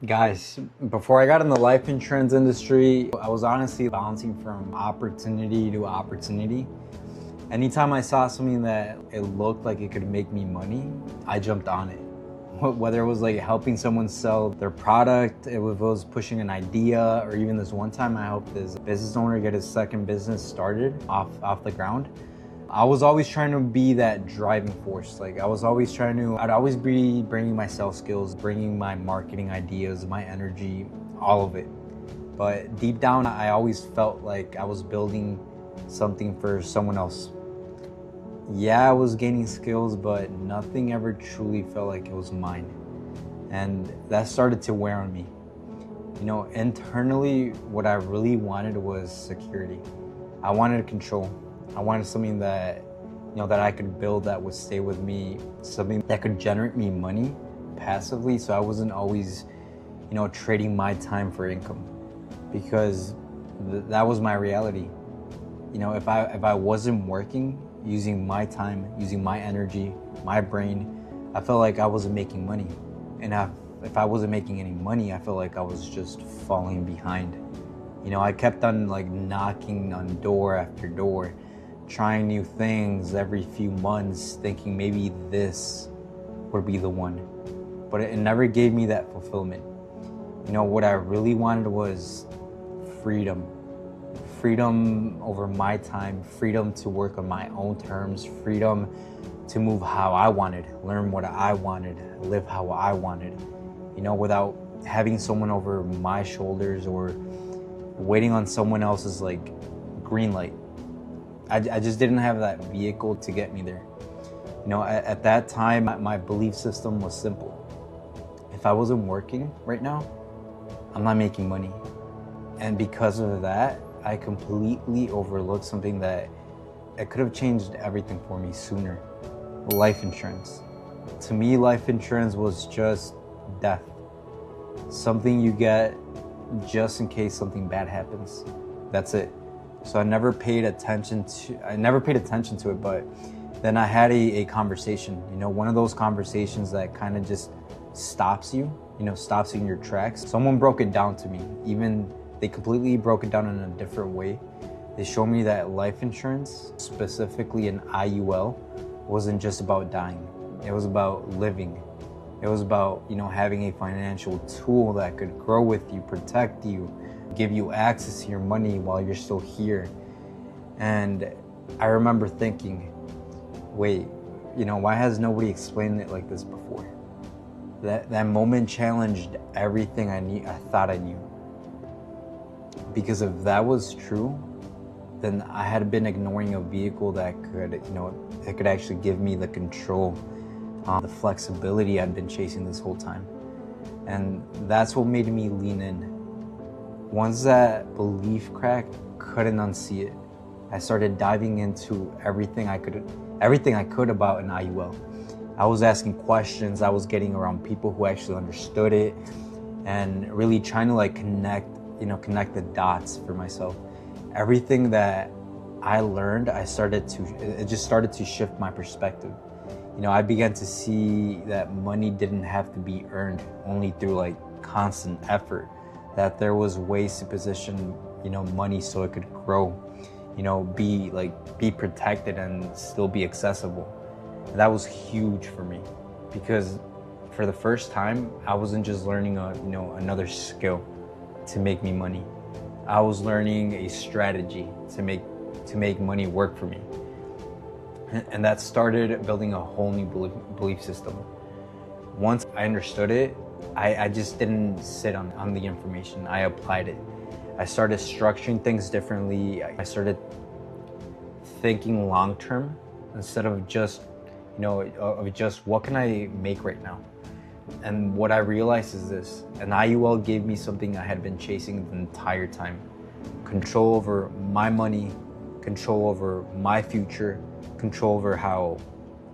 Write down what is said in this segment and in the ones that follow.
Guys, before I got in the life insurance industry, I was honestly bouncing from opportunity to opportunity. Anytime I saw something that it looked like it could make me money, I jumped on it. Whether it was like helping someone sell their product, it was pushing an idea, or even this one time I helped this business owner get his second business started off the ground. I was always trying to be that driving force. I'd always be bringing my sales skills, bringing my marketing ideas, my energy, all of it. But deep down, I always felt like I was building something for someone else. Yeah, I was gaining skills, but nothing ever truly felt like it was mine. And that started to wear on me. Internally, what I really wanted was security. I wanted control. I wanted something that, that I could build that would stay with me, something that could generate me money passively, so I wasn't always, trading my time for income, because that was my reality. If I wasn't working, using my time, using my energy, my brain, I felt like I wasn't making money. And if I wasn't making any money, I felt like I was just falling behind. I kept on knocking on door after door, trying new things every few months, thinking maybe this would be the one. But it never gave me that fulfillment. What I really wanted was freedom. Freedom over my time, freedom to work on my own terms, freedom to move how I wanted, learn what I wanted, live how I wanted, without having someone over my shoulders or waiting on someone else's green light. I just didn't have that vehicle to get me there. At that time, my belief system was simple. If I wasn't working right now, I'm not making money. And because of that, I completely overlooked something that it could have changed everything for me sooner. Life insurance. To me, life insurance was just death. Something you get just in case something bad happens. That's it. So I never paid attention to it, but then I had a conversation, one of those conversations that kind of just stops you in your tracks. Someone broke it down to me. They completely broke it down in a different way. They showed me that life insurance, specifically an IUL, wasn't just about dying. It was about living. It was about, having a financial tool that could grow with you, protect you, give you access to your money while you're still here. And I remember thinking, wait, why has nobody explained it like this before? That moment challenged everything I thought I knew. Because if that was true, then I had been ignoring a vehicle that could actually give me the control, the flexibility I'd been chasing this whole time. And that's what made me lean in. Once that belief cracked, couldn't unsee it. I started diving into everything I could about an IUL. I was asking questions, I was getting around people who actually understood it, and really trying to connect the dots for myself. Everything that I learned, it just started to shift my perspective. I began to see that money didn't have to be earned only through constant effort, that there was ways to position, money so it could grow, be protected and still be accessible. And that was huge for me, because for the first time, I wasn't just learning another skill to make me money. I was learning a strategy to make money work for me. And that started building a whole new belief system. Once I understood it, I just didn't sit on the information. I applied it. I started structuring things differently. I started thinking long term instead of just what can I make right now. And what I realized is this: an IUL gave me something I had been chasing the entire time. Control over my money, control over my future, control over how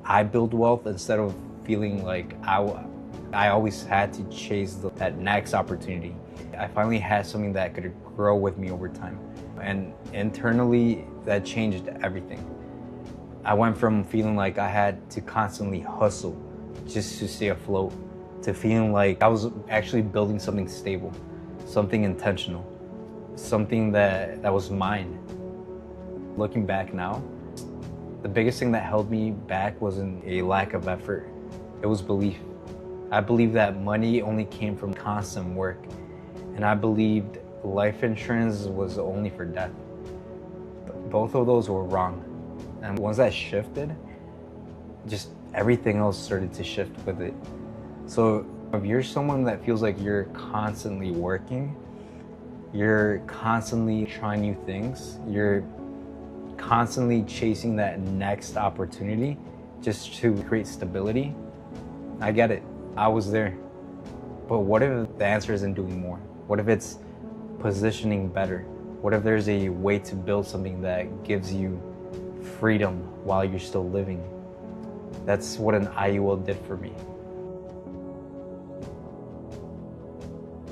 I build wealth, instead of feeling like I always had to chase that next opportunity. I finally had something that could grow with me over time. And internally, that changed everything. I went from feeling like I had to constantly hustle just to stay afloat to feeling like I was actually building something stable, something intentional, something that was mine. Looking back now, the biggest thing that held me back wasn't a lack of effort, it was belief. I believed that money only came from constant work, and I believed life insurance was only for death. But both of those were wrong. And once that shifted, just everything else started to shift with it. So if you're someone that feels like you're constantly working, you're constantly trying new things, you're constantly chasing that next opportunity just to create stability, I get it. I was there. But what if the answer isn't doing more? What if it's positioning better? What if there's a way to build something that gives you freedom while you're still living? That's what an IUL did for me.